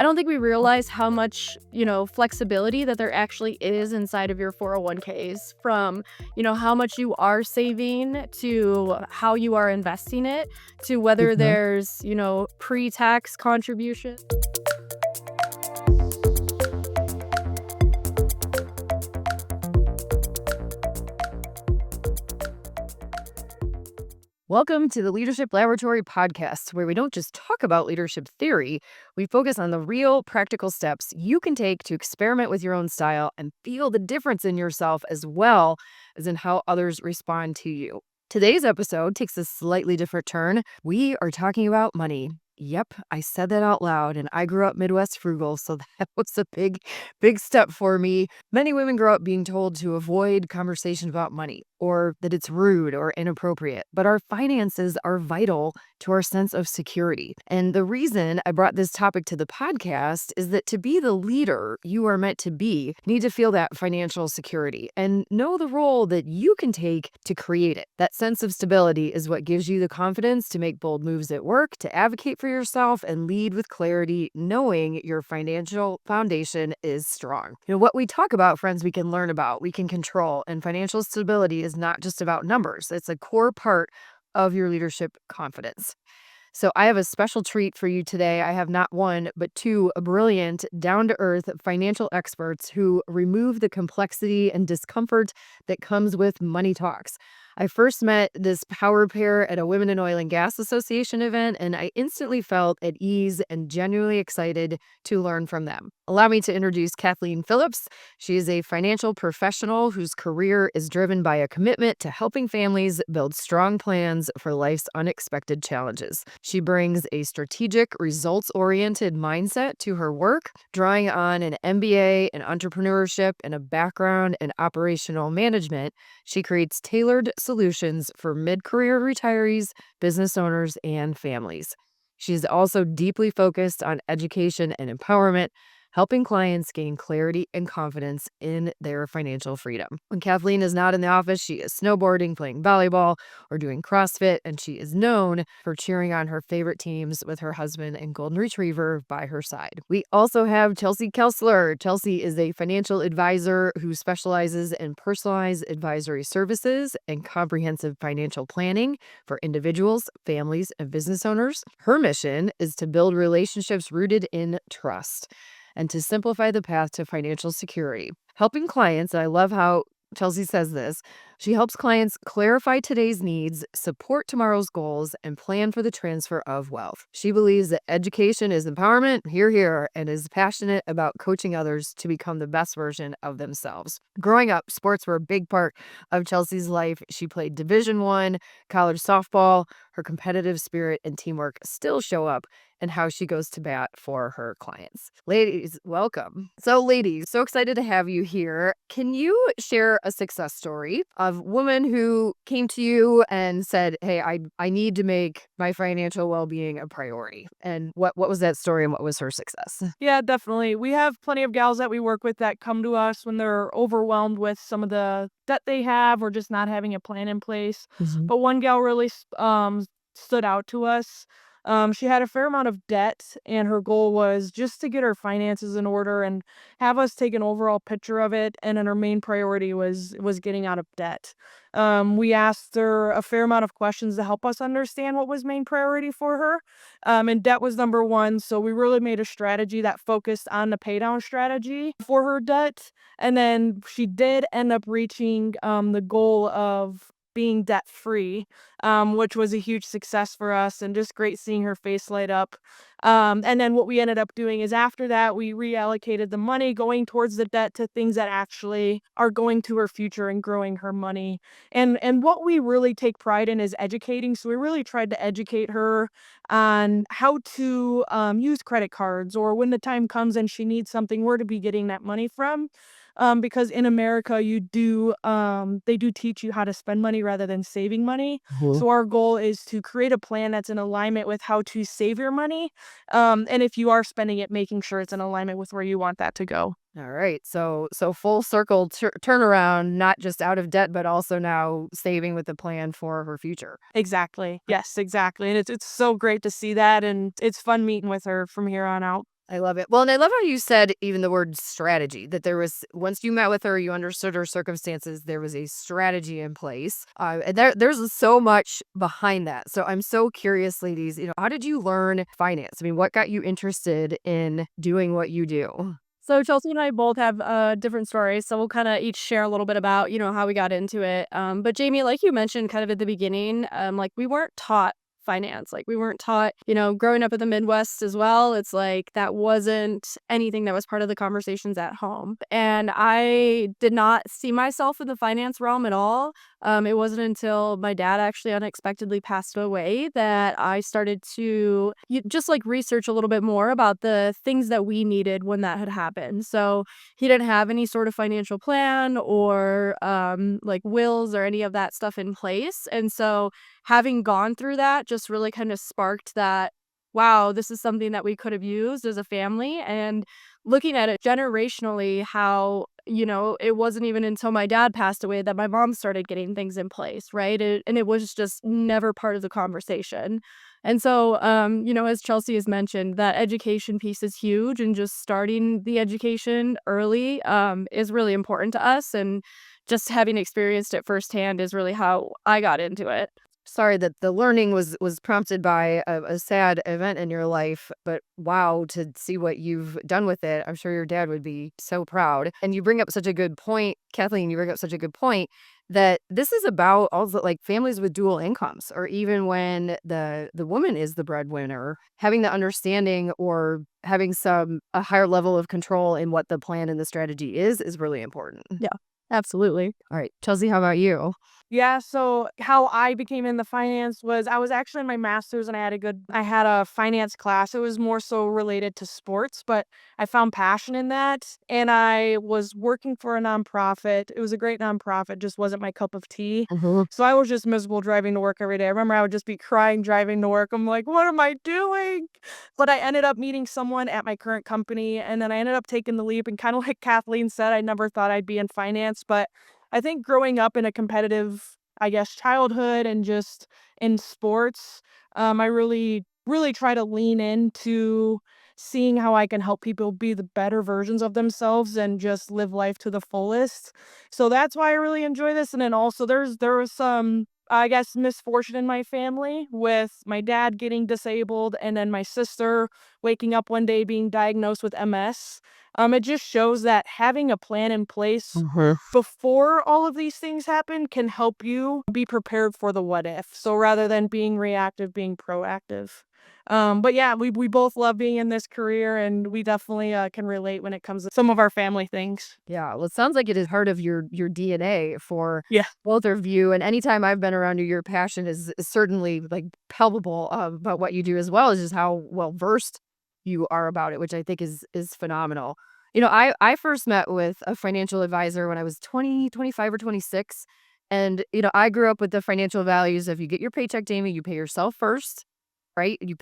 I don't think we realize how much, flexibility that there actually is inside of your 401ks, from, how much you are saving to how you are investing it to whether Mhm. there's, pre-tax contribution. Welcome to the Leadership Laboratory podcast, where we don't just talk about leadership theory, we focus on the real practical steps you can take to experiment with your own style and feel the difference in yourself as well as in how others respond to you. Today's episode takes a slightly different turn. We are talking about money. Yep, I said that out loud, and I grew up Midwest frugal, so that was a big step for me. Many women grow up being told to avoid conversations about money or that it's rude or inappropriate, but our finances are vital to our sense of security. And the reason I brought this topic to the podcast is that to be the leader you are meant to be, you need to feel that financial security and know the role that you can take to create it. That sense of stability is what gives you the confidence to make bold moves at work, to advocate for yourself, and lead with clarity, knowing your financial foundation is strong. What we talk about, friends, we can learn about, we can control, and financial stability is not just about numbers. It's a core part of your leadership confidence. So I have a special treat for you today. I have not one, but two brilliant, down-to-earth financial experts who remove the complexity and discomfort that comes with money talks. I first met this power pair at a Women in Oil and Gas Association event, and I instantly felt at ease and genuinely excited to learn from them. Allow me to introduce Kathleen Phillips. She is a financial professional whose career is driven by a commitment to helping families build strong plans for life's unexpected challenges. She brings a strategic, results-oriented mindset to her work, drawing on an MBA in entrepreneurship and a background in operational management. She creates tailored solutions for mid-career retirees, business owners, and families. She's also deeply focused on education and empowerment, helping clients gain clarity and confidence in their financial freedom. When Kathleen is not in the office, she is snowboarding, playing volleyball, or doing CrossFit, and she is known for cheering on her favorite teams with her husband and golden retriever by her side. We also have Chelsea Kessler. Chelsea is a financial advisor who specializes in personalized advisory services and comprehensive financial planning for individuals, families, and business owners. Her mission is to build relationships rooted in trust and to simplify the path to financial security. Helping clients, I love how Chelsea says this, she helps clients clarify today's needs, support tomorrow's goals, and plan for the transfer of wealth. She believes that education is empowerment, here, and is passionate about coaching others to become the best version of themselves. Growing up, sports were a big part of Chelsea's life. She played Division I, college softball. Her competitive spirit and teamwork still show up and how she goes to bat for her clients. Ladies, welcome. So ladies, so excited to have you here. Can you share a success story of a woman who came to you and said, hey, I need to make my financial well-being a priority? And what was that story and what was her success? Yeah, definitely. We have plenty of gals that we work with that come to us when they're overwhelmed with some of the debt they have or just not having a plan in place. Mhm. But one gal really stood out to us. She had a fair amount of debt, and her goal was just to get her finances in order and have us take an overall picture of it. And then her main priority was getting out of debt. We asked her a fair amount of questions to help us understand what was main priority for her. And debt was number one. So we really made a strategy that focused on the pay down strategy for her debt. And then she did end up reaching the goal of being debt free, which was a huge success for us and just great seeing her face light up. And then what we ended up doing is after that, we reallocated the money going towards the debt to things that actually are going to her future and growing her money. And what we really take pride in is educating. So we really tried to educate her on how to use credit cards, or when the time comes and she needs something, where to be getting that money from. Because in America, they do teach you how to spend money rather than saving money. Mhm. So our goal is to create a plan that's in alignment with how to save your money. And if you are spending it, making sure it's in alignment with where you want that to go. All right. So full circle turnaround, not just out of debt, but also now saving with a plan for her future. Exactly. Yes, exactly. And it's so great to see that. And it's fun meeting with her from here on out. I love it. Well, and I love how you said even the word strategy, that there was, once you met with her, you understood her circumstances, there was a strategy in place. And there's so much behind that. So I'm so curious, ladies, how did you learn finance? I mean, what got you interested in doing what you do? So Chelsea and I both have different stories, so we'll kind of each share a little bit about how we got into it. But Jamie, like you mentioned, kind of at the beginning, like we weren't taught finance, like we weren't taught, growing up in the Midwest as well. It's like that wasn't anything that was part of the conversations at home, and I did not see myself in the finance realm at all. It wasn't until my dad actually unexpectedly passed away that I started to just like research a little bit more about the things that we needed when that had happened. So he didn't have any sort of financial plan or like wills or any of that stuff in place. And so having gone through that just really kind of sparked that, wow, this is something that we could have used as a family. And looking at it generationally, how it wasn't even until my dad passed away that my mom started getting things in place, right? And it was just never part of the conversation. And so, as Chelsea has mentioned, that education piece is huge, and just starting the education early is really important to us. And just having experienced it firsthand is really how I got into it. Sorry that the learning was prompted by a sad event in your life, but wow, to see what you've done with it, I'm sure your dad would be so proud. And you bring up such a good point, Kathleen, you bring up such a good point that this is about also like families with dual incomes, or even when the woman is the breadwinner, having the understanding or having a higher level of control in what the plan and the strategy is really important. Yeah, absolutely. All right, Chelsea, how about you? Yeah, so how I became in the finance was I was actually in my master's and I had a finance class. It was more so related to sports, but I found passion in that. And I was working for a nonprofit. It was a great nonprofit, just wasn't my cup of tea. Mhm. So I was just miserable driving to work every day. I remember I would just be crying driving to work. I'm like, what am I doing? But I ended up meeting someone at my current company, and then I ended up taking the leap. And kind of like Kathleen said, I never thought I'd be in finance, but I think growing up in a competitive, I guess, childhood and just in sports, I really, really try to lean into seeing how I can help people be the better versions of themselves and just live life to the fullest. So that's why I really enjoy this. And then also there was some, I guess, misfortune in my family with my dad getting disabled and then my sister waking up one day being diagnosed with MS. It just shows that having a plan in place Mhm. before all of these things happen can help you be prepared for the what if. So rather than being reactive, being proactive. But yeah, we both love being in this career, and we definitely can relate when it comes to some of our family things. Yeah, well, it sounds like it is part of your DNA for Yeah. both of you. And anytime I've been around you, your passion is certainly like palpable about what you do, as well as just how well versed you are about it, which I think is phenomenal. I first met with a financial advisor when I was 20, 25, or 26. And, I grew up with the financial values of you get your paycheck, Jamie, you pay yourself first, right? You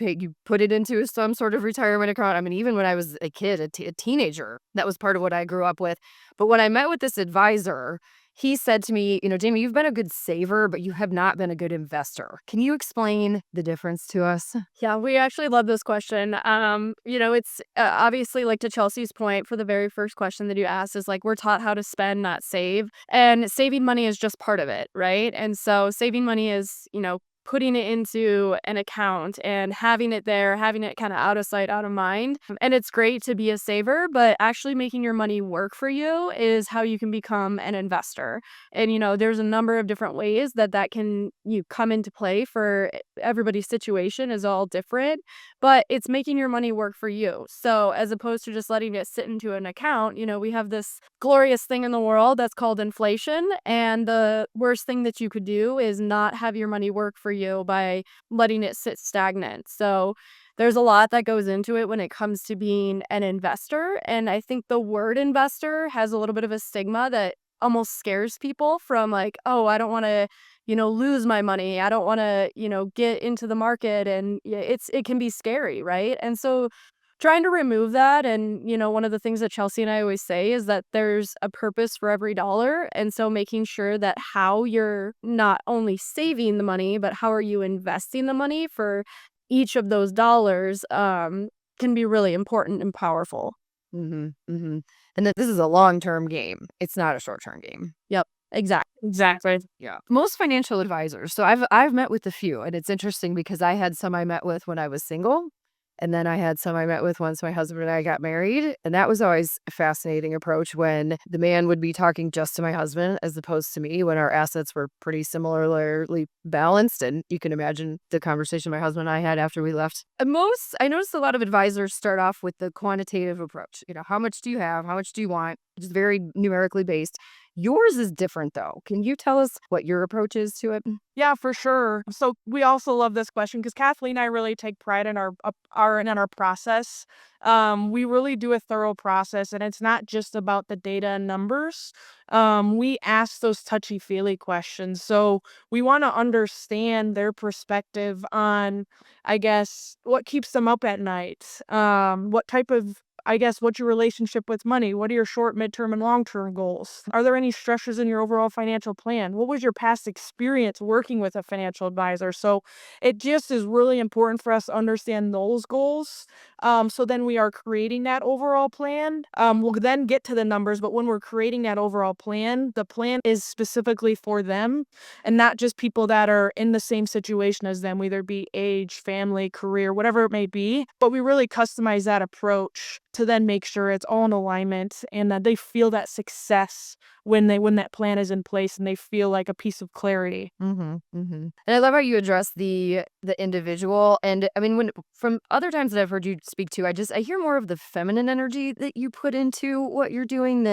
put it into some sort of retirement account. I mean, even when I was a kid, a teenager, that was part of what I grew up with. But when I met with this advisor, he said to me, Jamie, you've been a good saver, but you have not been a good investor. Can you explain the difference to us? Yeah, we actually love this question. It's obviously like to Chelsea's point for the very first question that you asked is like we're taught how to spend, not save. And saving money is just part of it, right? And so saving money is, putting it into an account and having it there, having it kind of out of sight, out of mind. And it's great to be a saver, but actually making your money work for you is how you can become an investor. And, there's a number of different ways that can you come into play for everybody's situation is all different, but it's making your money work for you. So as opposed to just letting it sit into an account, we have this glorious thing in the world that's called inflation. And the worst thing that you could do is not have your money work for you by letting it sit stagnant. So there's a lot that goes into it when it comes to being an investor. And I think the word investor has a little bit of a stigma that almost scares people from like, oh, I don't want to lose my money. I don't want to, get into the market. And yeah, it can be scary, right? And so trying to remove that. And, one of the things that Chelsea and I always say is that there's a purpose for every dollar. And so making sure that how you're not only saving the money, but how are you investing the money for each of those dollars can be really important and powerful. Mhm, mhm. And that this is a long-term game. It's not a short-term game. Yep, exactly. Exactly. Yeah. Most financial advisors. So I've met with a few, and it's interesting because I had some I met with when I was single, and then I had some I met with once my husband and I got married, and that was always a fascinating approach when the man would be talking just to my husband as opposed to me when our assets were pretty similarly balanced, and you can imagine the conversation my husband and I had after we left. Most I noticed a lot of advisors start off with the quantitative approach. How much do you have? How much do you want? Just very numerically based. Yours is different though. Can you tell us what your approach is to it? Yeah, for sure. So we also love this question because Kathleen and I really take pride in our process. We really do a thorough process, and it's not just about the data and numbers. We ask those touchy feely questions, so we want to understand their perspective on, I guess, what keeps them up at night. What type of I guess, what's your relationship with money? What are your short, midterm, and long term goals? Are there any stressors in your overall financial plan? What was your past experience working with a financial advisor? So it just is really important for us to understand those goals. So then we are creating that overall plan. We'll then get to the numbers, but when we're creating that overall plan, the plan is specifically for them and not just people that are in the same situation as them, whether it be age, family, career, whatever it may be. But we really customize that approach to then make sure it's all in alignment and that they feel that success when that plan is in place and they feel like a piece of clarity. Mhm, mhm. And I love how you address the individual, and I mean, when from other times that I've heard you speak to, I hear more of the feminine energy that you put into what you're doing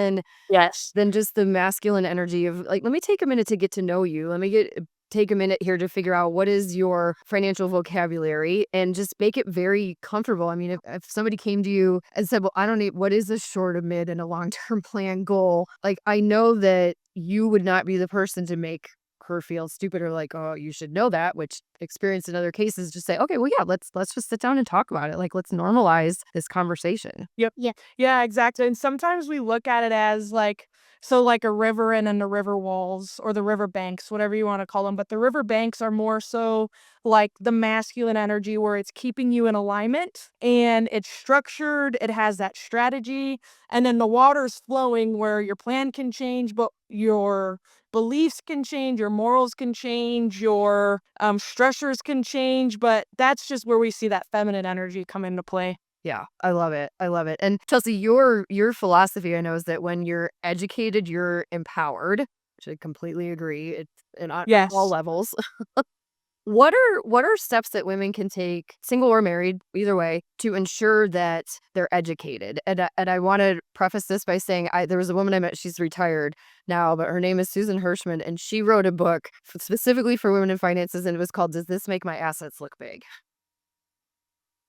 Yes. than just the masculine energy of, like, "Let me take a minute to get to know you. Let me take a minute here to figure out what is your financial vocabulary," and just make it very comfortable. I mean, if somebody came to you and said, "Well, I don't need what is a short, a mid, and a long-term plan goal?" Like, I know that you would not be the person to make her feel stupid or like, "Oh, you should know that," which experience in other cases just say, "Okay, well, yeah, let's just sit down and talk about it. Like, let's normalize this conversation." Yep. Yeah, exactly. And sometimes we look at it as like, so like a river and then the river walls or the river banks, whatever you want to call them. But the river banks are more so like the masculine energy where it's keeping you in alignment and it's structured, it has that strategy. And then the water's flowing where your plan can change, but your beliefs can change, your morals can change, your stressors can change. But that's just where we see that feminine energy come into play. Yeah, I love it. I love it. And Chelsea, your philosophy I know is that when you're educated, you're empowered, which I completely agree. It's and on all Yes. levels. What are steps that women can take, single or married, either way, to ensure that they're educated? And I want to preface this by saying there was a woman I met. She's retired now, but her name is Susan Hirschman, and she wrote a book specifically for women in finances, and it was called "Does This Make My Assets Look Big?"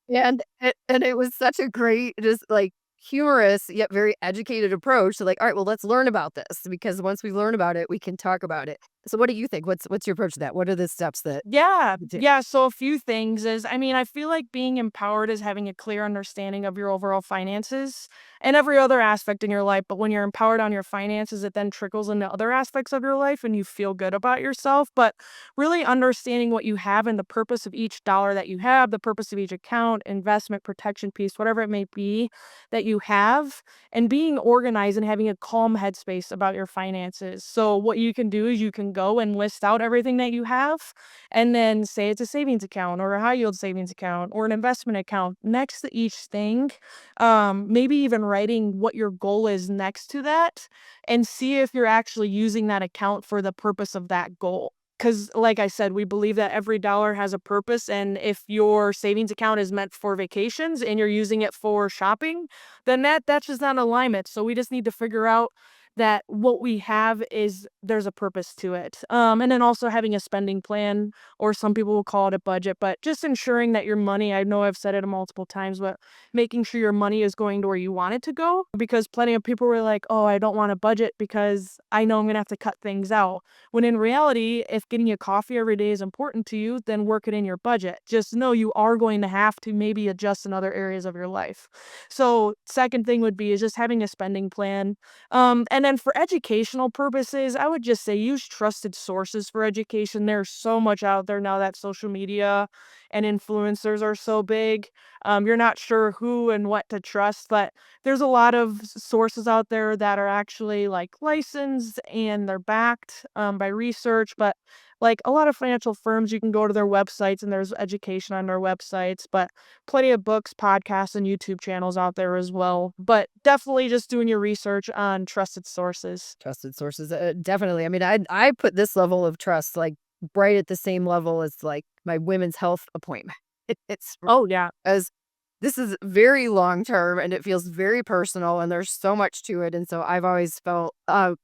And it was such a great, just, like, humorous, yet very educated approach to, like, "Alright, well, let's learn about this, because once we learn about it, we can talk about it." So what do you think? What's your approach to that? What are the steps that Yeah, you take? yeah. So a few things is, I mean, I feel like being empowered is having a clear understanding of your overall finances and every other aspect in your life. But when you're empowered on your finances, it then trickles into other aspects of your life and you feel good about yourself. But really understanding what you have and the purpose of each dollar that you have, the purpose of each account, investment, protection piece, whatever it may be that you have, and being organized and having a calm headspace about your finances. So what you can do is you can go and list out everything that you have and then say it's a savings account or a high yield savings account or an investment account next to each thing. Maybe even writing what your goal is next to that and see if you're actually using that account for the purpose of that goal. Because, like I said, we believe that every dollar has a purpose. And if your savings account is meant for vacations and you're using it for shopping, then that's just not alignment. So we just need to figure out that what we have is there's a purpose to it. And then also having a spending plan, or some people will call it a budget, but just ensuring that your money, I know I've said it multiple times, but making sure your money is going to where you want it to go. Because plenty of people were like, oh, I don't want a budget because I know I'm going to have to cut things out. When in reality, if getting a coffee every day is important to you, then work it in your budget. Just know you are going to have to maybe adjust in other areas of your life. So, second thing would be is just having a spending plan. And then for educational purposes, I would just say use trusted sources for education. There's so much out there now that social media and influencers are so big. You're not sure who and what to trust, but there's a lot of sources out there that are actually like licensed and they're backed by research. But like a lot of financial firms, you can go to their websites and there's education on their websites, but plenty of books, podcasts, and YouTube channels out there as well. But definitely just doing your research on trusted sources. Trusted sources, definitely. I mean, I put this level of trust like right at the same level as like my women's health appointment. It's Oh, yeah. as this is very long term and it feels very personal and there's so much to it. And so I've always felt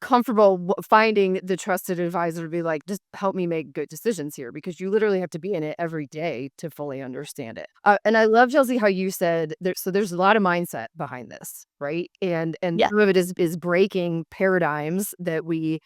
comfortable finding the trusted advisor to be like, just help me make good decisions here because you literally have to be in it every day to fully understand it. And I love, Chelsea, how you said there's a lot of mindset behind this, right? And Yeah. some of it is breaking paradigms that we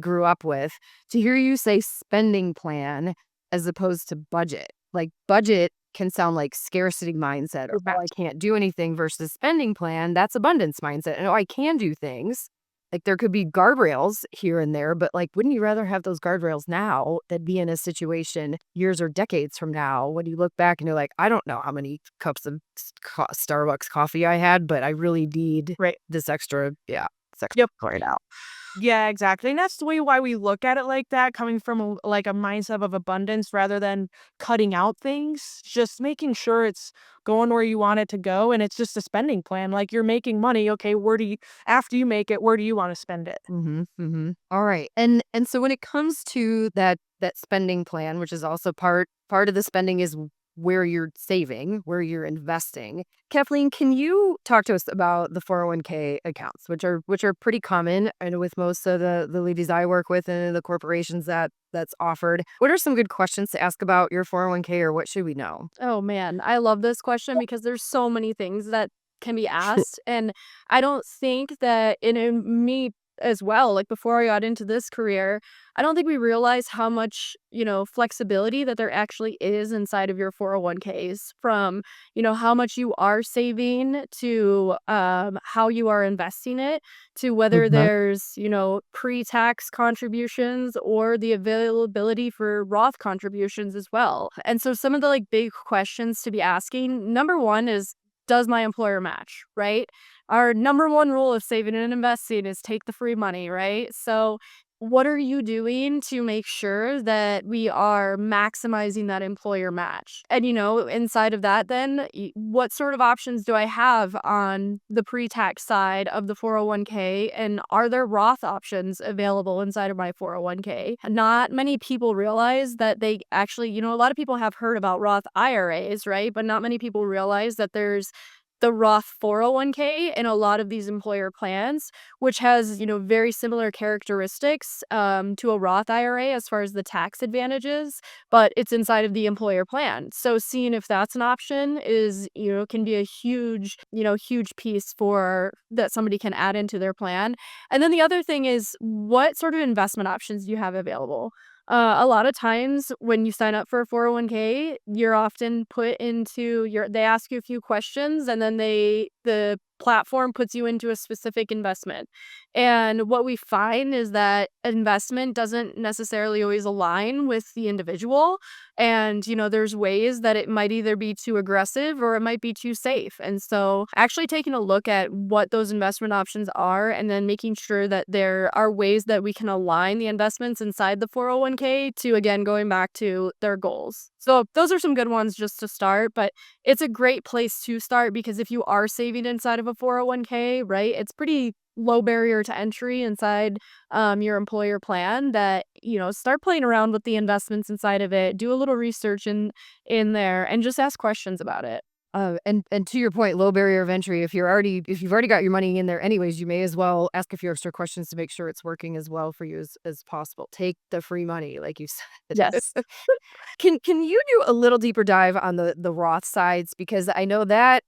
grew up with. To hear you say spending plan as opposed to budget, like budget can sound like scarcity mindset or oh, I can't do anything versus spending plan. That's abundance mindset. And oh, I can do things. Like there could be guardrails here and there, but like, wouldn't you rather have those guardrails now than be in a situation years or decades from now when you look back and you're like, I don't know how many cups of Starbucks coffee I had, but I really need Right. this extra, this extra Yep. right now. Yeah, exactly. And that's the way why we look at it like that, coming from like a mindset of abundance rather than cutting out things, just making sure it's going where you want it to go. And it's just a spending plan. Like you're making money. Okay, after you make it, where do you want to spend it? All right. And so when it comes to that spending plan, which is also part of the spending is where you're saving, where you're investing. Kathleen, can you talk to us about the 401k accounts, which are pretty common and with most of the ladies I work with and the corporations that's offered. What are some good questions to ask about your 401k or what should we know? Oh man, I love this question because there's so many things that can be asked. And I don't think that in me as well, like before I got into this career, I don't think we realize how much, flexibility that there actually is inside of your 401ks from, how much you are saving to how you are investing it to whether Mhm. there's, pre-tax contributions or the availability for Roth contributions as well. And so some of the like big questions to be asking, number one is, does my employer match, right? Our number one rule of saving and investing is take the free money, right? So what are you doing to make sure that we are maximizing that employer match? And, inside of that, then what sort of options do I have on the pre-tax side of the 401k? And are there Roth options available inside of my 401k? Not many people realize that they actually, a lot of people have heard about Roth IRAs, right? But not many people realize that there's the Roth 401k in a lot of these employer plans, which has, very similar characteristics to a Roth IRA as far as the tax advantages, but it's inside of the employer plan. So seeing if that's an option is, can be a huge, huge piece for that somebody can add into their plan. And then the other thing is what sort of investment options do you have available? A lot of times when you sign up for a 401k, you're often put into they ask you a few questions and then the platform puts you into a specific investment. And what we find is that investment doesn't necessarily always align with the individual. And, there's ways that it might either be too aggressive or it might be too safe. And so actually taking a look at what those investment options are and then making sure that there are ways that we can align the investments inside the 401k to, again, going back to their goals. So those are some good ones just to start, but it's a great place to start because if you are saving inside of a 401k, right, it's pretty low barrier to entry inside your employer plan that, start playing around with the investments inside of it, do a little research in there and just ask questions about it. And to your point, low barrier of entry. If you've already got your money in there, anyways, you may as well ask a few extra questions to make sure it's working as well for you as possible. Take the free money, like you said. Yes. Can you do a little deeper dive on the Roth sides because I know that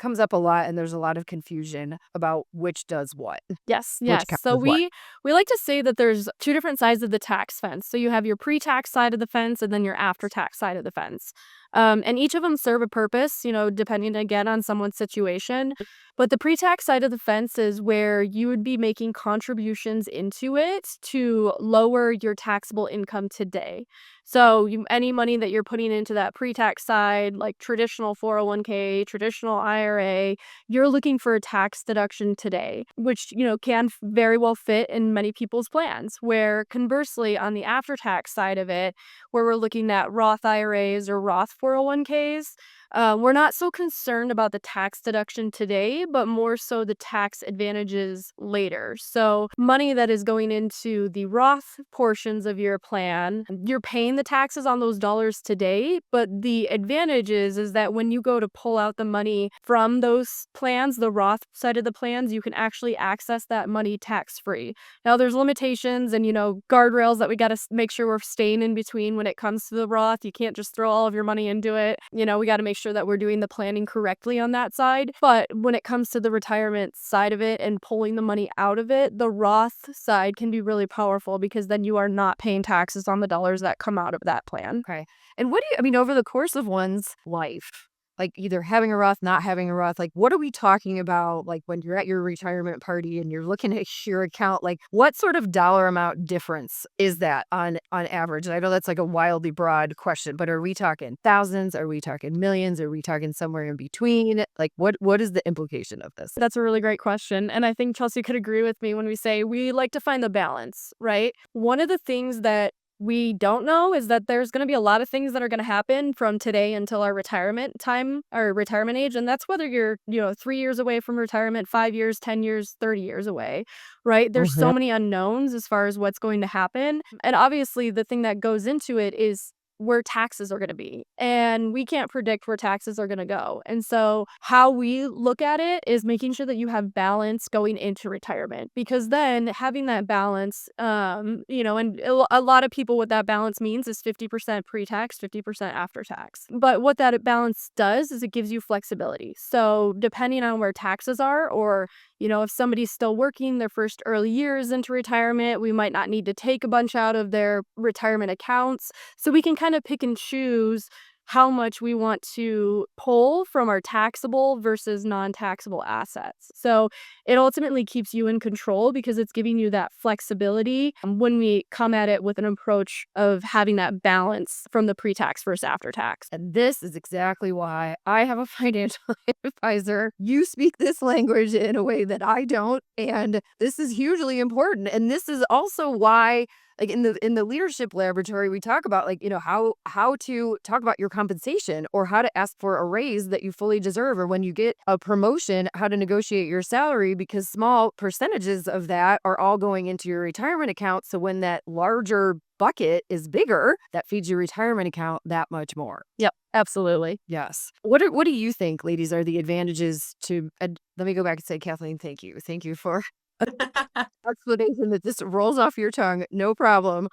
comes up a lot and there's a lot of confusion about which does what, Yes, which yes. account So does what. we like to say that there's two different sides of the tax fence. So you have your pre-tax side of the fence and then your after-tax side of the fence. And each of them serve a purpose, depending again on someone's situation. But the pre-tax side of the fence is where you would be making contributions into it to lower your taxable income today. So any money that you're putting into that pre-tax side, like traditional 401k, traditional IRA, you're looking for a tax deduction today, which, can very well fit in many people's plans. Where conversely, on the after-tax side of it, where we're looking at Roth IRAs or Roth 401ks, we're not so concerned about the tax deduction today, but more so the tax advantages later. So, money that is going into the Roth portions of your plan, you're paying the taxes on those dollars today, but the advantage is that when you go to pull out the money from those plans, the Roth side of the plans, you can actually access that money tax free. Now, there's limitations and, guardrails that we got to make sure we're staying in between when it comes to the Roth. You can't just throw all of your money into it. We got to make sure that we're doing the planning correctly on that side. But when it comes to the retirement side of it and pulling the money out of it, the Roth side can be really powerful because then you are not paying taxes on the dollars that come out of that plan. Okay. And what do you, I mean, over the course of one's life, like either having a Roth, not having a Roth, like what are we talking about? Like when you're at your retirement party and you're looking at your account, like what sort of dollar amount difference is that on average? And I know that's like a wildly broad question, but are we talking thousands? Are we talking millions? Are we talking somewhere in between? Like what is the implication of this? That's a really great question. And I think Chelsea could agree with me when we say we like to find the balance, right? One of the things that we don't know is that there's going to be a lot of things that are going to happen from today until our retirement time, our retirement age. And that's whether you're, 3 years away from retirement, 5 years, 10 years, 30 years away, right? There's Mhm. so many unknowns as far as what's going to happen. And obviously, the thing that goes into it is where taxes are going to be. And we can't predict where taxes are going to go. And so, how we look at it is making sure that you have balance going into retirement because then having that balance, and a lot of people, what that balance means is 50% pre tax, 50% after tax. But what that balance does is it gives you flexibility. So, depending on where taxes are, or if somebody's still working their first early years into retirement, we might not need to take a bunch out of their retirement accounts. So we can kind of pick and choose how much we want to pull from our taxable versus non-taxable assets. So it ultimately keeps you in control because it's giving you that flexibility when we come at it with an approach of having that balance from the pre-tax versus after-tax. And this is exactly why I have a financial advisor. You speak this language in a way that I don't, and this is hugely important. And this is also why, like in the leadership laboratory, we talk about like how to talk about your compensation or how to ask for a raise that you fully deserve, or when you get a promotion, how to negotiate your salary, because small percentages of that are all going into your retirement account. So when that larger bucket is bigger, that feeds your retirement account that much more. Yep, absolutely. Yes. What do you think, ladies, are the advantages to? Let me go back and say, Kathleen, thank you. Thank you for explanation that just rolls off your tongue. No problem.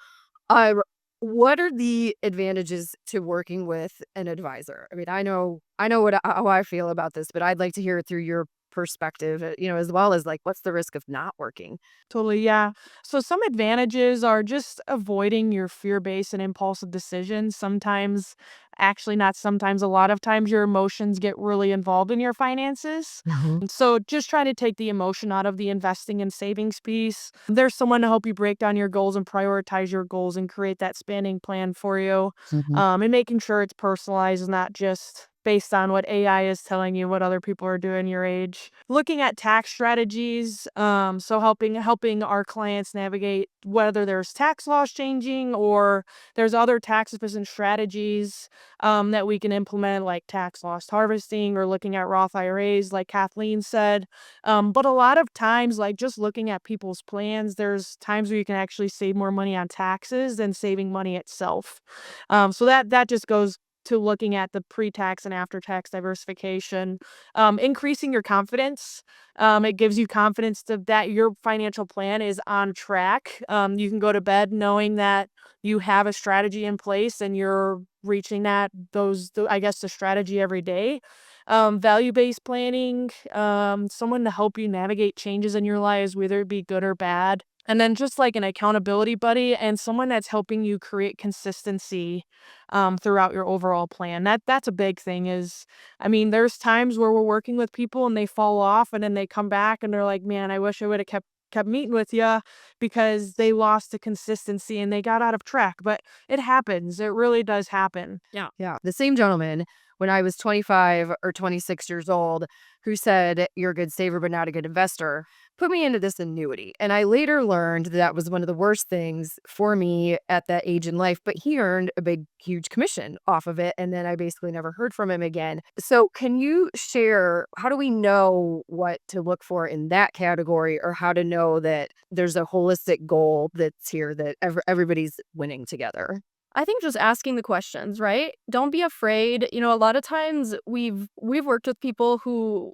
Uh, what are the advantages to working with an advisor? I mean, I know how I feel about this, but I'd like to hear it through your perspective, as well as like what's the risk of not working? Totally, yeah. So some advantages are just avoiding your fear-based and impulsive decisions. Sometimes, actually not sometimes, a lot of times your emotions get really involved in your finances. Mhm. And so just trying to take the emotion out of the investing and savings piece. There's someone to help you break down your goals and prioritize your goals and create that spending plan for you. Mhm. And making sure it's personalized, not just based on what AI is telling you what other people are doing your age. Looking at tax strategies, so helping our clients navigate whether there's tax laws changing or there's other tax efficient strategies that we can implement, like tax loss harvesting or looking at Roth IRAs, like Kathleen said. But a lot of times, like just looking at people's plans, there's times where you can actually save more money on taxes than saving money itself. So that just goes to looking at the pre-tax and after-tax diversification, increasing your confidence. It gives you confidence that your financial plan is on track. You can go to bed knowing that you have a strategy in place and you're reaching I guess, the strategy every day. Value-based planning, someone to help you navigate changes in your lives, whether it be good or bad. And then just like an accountability buddy and someone that's helping you create consistency throughout your overall plan. That's a big thing is, I mean, there's times where we're working with people and they fall off and then they come back and they're like, man, I wish I would have kept meeting with you because they lost the consistency and they got out of track. But it happens. It really does happen. Yeah. Yeah. The same gentleman, when I was 25 or 26 years old, who said, "You're a good saver, but not a good investor," put me into this annuity. And I later learned that was one of the worst things for me at that age in life. But he earned a big, huge commission off of it. And then I basically never heard from him again. So, can you share how do we know what to look for in that category, or how to know that there's a holistic goal that's here that everybody's winning together? I think just asking the questions, right? Don't be afraid. A lot of times we've worked with people who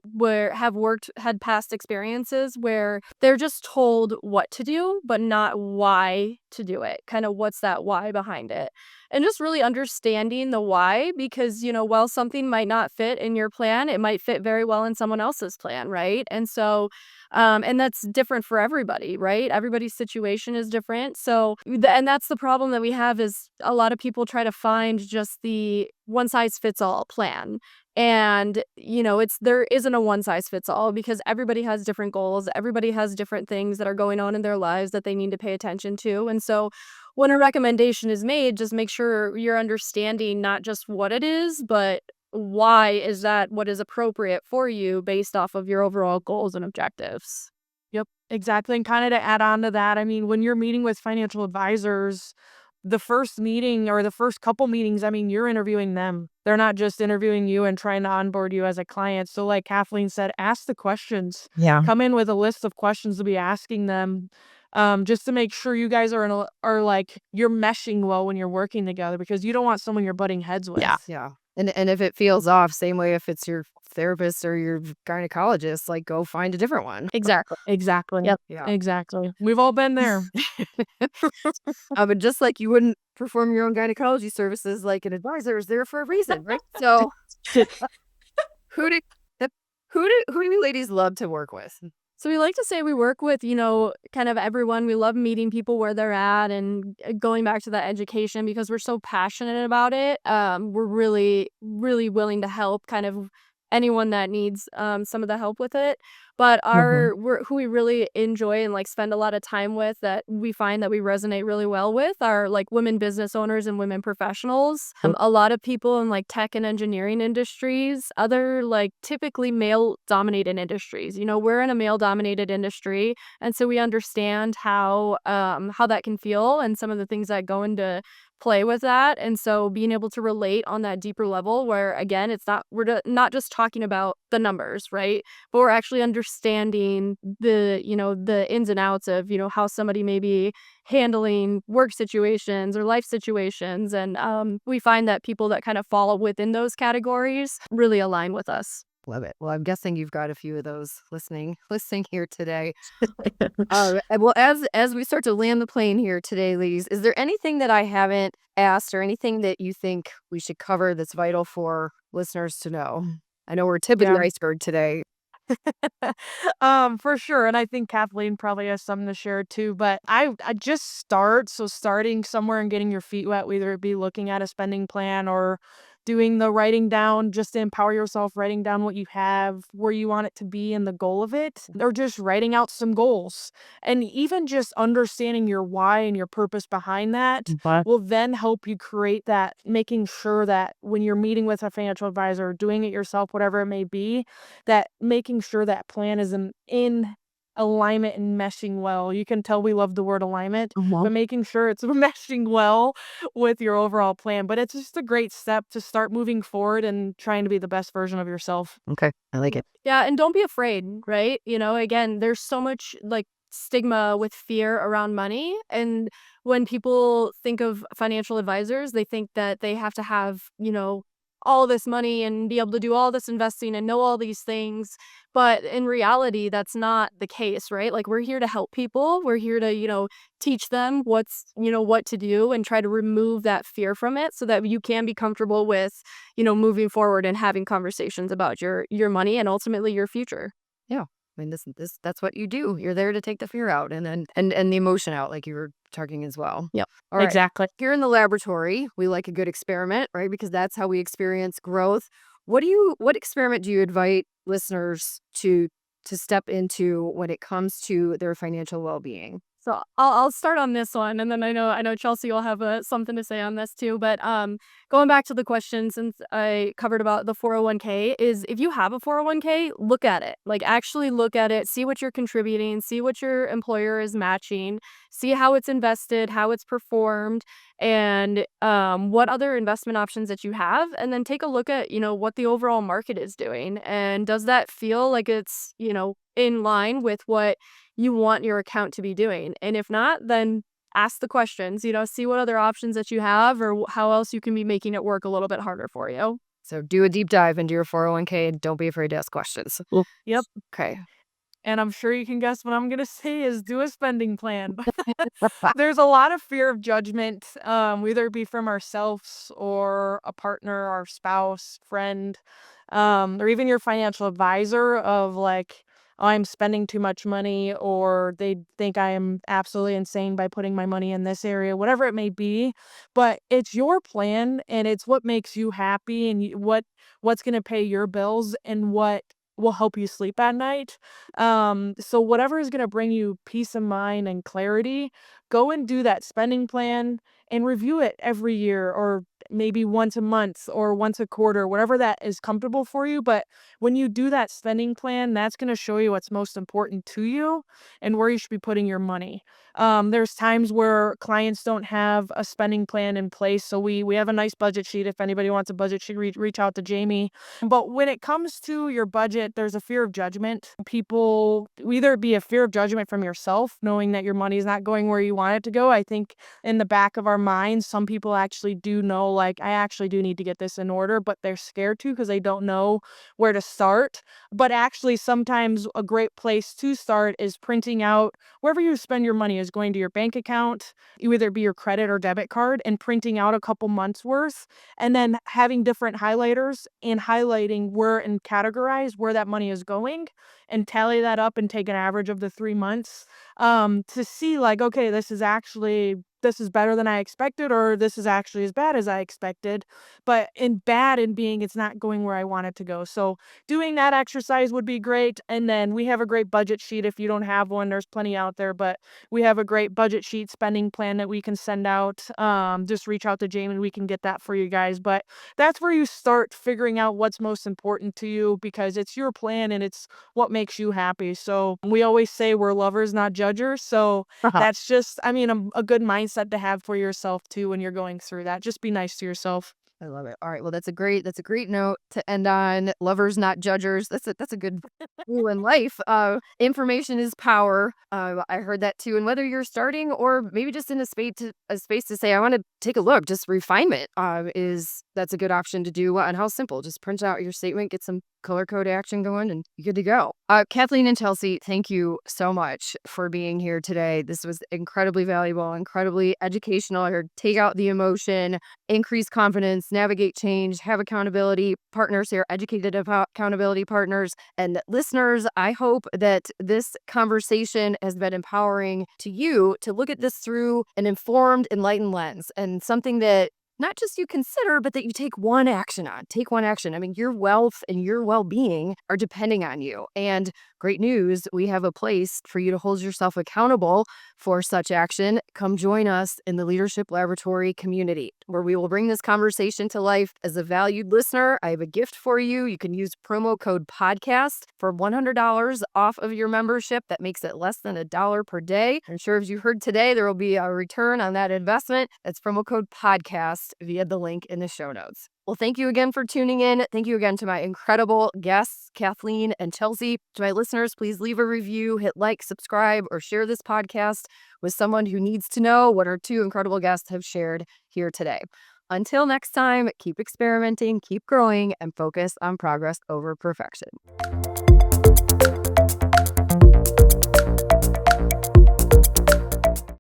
had past experiences where they're just told what to do, but not why to do it. Kind of what's that why behind it. And just really understanding the why because, while something might not fit in your plan, it might fit very well in someone else's plan, right? And so and that's different for everybody, right? Everybody's situation is different. So, and that's the problem that we have is a lot of people try to find just the one size fits all plan. And, there isn't a one size fits all because everybody has different goals. Everybody has different things that are going on in their lives that they need to pay attention to. And so when a recommendation is made, just make sure you're understanding not just what it is, but why is that what is appropriate for you based off of your overall goals and objectives. Yep, exactly. And kind of to add on to that, I mean, when you're meeting with financial advisors, the first meeting or the first couple meetings, I mean, you're interviewing them. They're not just interviewing you and trying to onboard you as a client. So, like Kathleen said, ask the questions. Yeah. Come in with a list of questions to be asking them, just to make sure you guys are like you're meshing well when you're working together because you don't want someone you're butting heads with. Yeah. And if it feels off, same way if it's your therapist or your gynecologist, like go find a different one. Exactly. Exactly. Yep. Yeah. Exactly. We've all been there. But just like you wouldn't perform your own gynecology services, like an advisor is there for a reason, right? So who do who do you ladies love to work with? So we like to say we work with, kind of everyone. We love meeting people where they're at and going back to that education because we're so passionate about it. We're really, really willing to help kind of anyone that needs some of the help with it. But who we really enjoy and like spend a lot of time with that we find that we resonate really well with are like women business owners and women professionals. A lot of people in like tech and engineering industries, other like typically male dominated industries. We're in a male dominated industry, and so we understand how that can feel and some of the things that go into play with that. And so being able to relate on that deeper level where again we're not just talking about the numbers, right? But we're actually understanding the ins and outs of how somebody may be handling work situations or life situations. And we find that people that kind of fall within those categories really align with us. Love it. Well, I'm guessing you've got a few of those listening here today. Well, as we start to land the plane here today, ladies, is there anything that I haven't asked or anything that you think we should cover that's vital for listeners to know? I know we're tip of the Yeah. iceberg today. For sure. And I think Kathleen probably has something to share too. But I just starting somewhere and getting your feet wet, whether it be looking at a spending plan or doing the writing down just to empower yourself, writing down what you have, where you want it to be and the goal of it, or just writing out some goals. And even just understanding your why and your purpose behind that will then help you create that, making sure that when you're meeting with a financial advisor, doing it yourself, whatever it may be, that making sure that plan is in alignment and meshing well. You can tell we love the word alignment, but making sure it's meshing well with your overall plan. But it's just a great step to start moving forward and trying to be the best version of yourself. Okay, I like it. Yeah, and don't be afraid, right? Again, there's so much like stigma with fear around money. And when people think of financial advisors, they think that they have to have, all this money and be able to do all this investing and know all these things. But in reality, that's not the case, right? Like we're here to help people. We're here to, teach them what to do and try to remove that fear from it so that you can be comfortable with, moving forward and having conversations about your money and ultimately your future. Yeah. I mean, that's what you do. You're there to take the fear out and the emotion out, like you were talking as well. Yep. All right. Exactly. Here in the laboratory, we like a good experiment, right? Because that's how we experience growth. What experiment do you invite listeners to step into when it comes to their financial well-being? So I'll start on this one, and then I know Chelsea will have something to say on this too. But going back to the question, since I covered about the 401k, is if you have a 401k, look at it. Like actually look at it, see what you're contributing, see what your employer is matching, see how it's invested, how it's performed, and what other investment options that you have, and then take a look at what the overall market is doing, and does that feel like it's in line with what you want your account to be doing. And if not, then ask the questions, see what other options that you have or how else you can be making it work a little bit harder for you. So do a deep dive into your 401k and don't be afraid to ask questions. Yep. Okay. And I'm sure you can guess what I'm going to say is do a spending plan. There's a lot of fear of judgment, whether it be from ourselves or a partner, our spouse, friend, or even your financial advisor of like, oh, I'm spending too much money, or they think I am absolutely insane by putting my money in this area, whatever it may be. But it's your plan and it's what makes you happy and what's going to pay your bills and what will help you sleep at night. So whatever is going to bring you peace of mind and clarity, go and do that spending plan and review it every year or maybe once a month or once a quarter, whatever that is comfortable for you. But when you do that spending plan, that's going to show you what's most important to you and where you should be putting your money. There's times where clients don't have a spending plan in place. So we have a nice budget sheet. If anybody wants a budget sheet, reach out to Jamie. But when it comes to your budget, there's a fear of judgment. People, either be a fear of judgment from yourself, knowing that your money is not going where you want it to go. I think in the back of our minds, some people actually do know, like, I actually do need to get this in order, but they're scared to because they don't know where to start. But actually, sometimes a great place to start is printing out wherever you spend your money is going to your bank account, either be your credit or debit card, and printing out a couple months worth, and then having different highlighters and highlighting where and categorize where that money is going and tally that up and take an average of the 3 months to see like, okay, this is better than I expected, or this is actually as bad as I expected. But in bad in being it's not going where I want it to go. So doing that exercise would be great. And then we have a great budget sheet. If you don't have one, there's plenty out there, but we have a great budget sheet spending plan that we can send out. Just reach out to Jamie and we can get that for you guys. But that's where you start figuring out what's most important to you because it's your plan and it's what makes you happy. So we always say we're lovers, not judgers. So that's just, I mean, a good mindset to have for yourself too when you're going through that. Just be nice to yourself. I love it. All right. Well, that's a great note to end on. Lovers, not judgers. That's a good rule in life. Information is power. I heard that too. And whether you're starting or maybe just in a space to say, I want to take a look, just refinement that's a good option to do. And how simple. Just print out your statement, get some color code action going, and you're good to go. Kathleen and Chelsea, thank you so much for being here today. This was incredibly valuable, incredibly educational. I heard take out the emotion, increase confidence, navigate change, have accountability partners here, educated accountability partners. And listeners, I hope that this conversation has been empowering to you to look at this through an informed, enlightened lens and something that not just you consider, but that you take one action on. Take one action. I mean, your wealth and your well-being are depending on you. And great news, we have a place for you to hold yourself accountable for such action. Come join us in the Leadership Laboratory community, where we will bring this conversation to life. As a valued listener, I have a gift for you. You can use promo code podcast for $100 off of your membership. That makes it less than $1 per day. I'm sure as you heard today, there will be a return on that investment. That's promo code podcast via the link in the show notes. Well, thank you again for tuning in. Thank you again to my incredible guests, Kathleen and Chelsea. To my listeners, please leave a review, hit like, subscribe, or share this podcast with someone who needs to know what our two incredible guests have shared here today. Until next time, keep experimenting, keep growing, and focus on progress over perfection.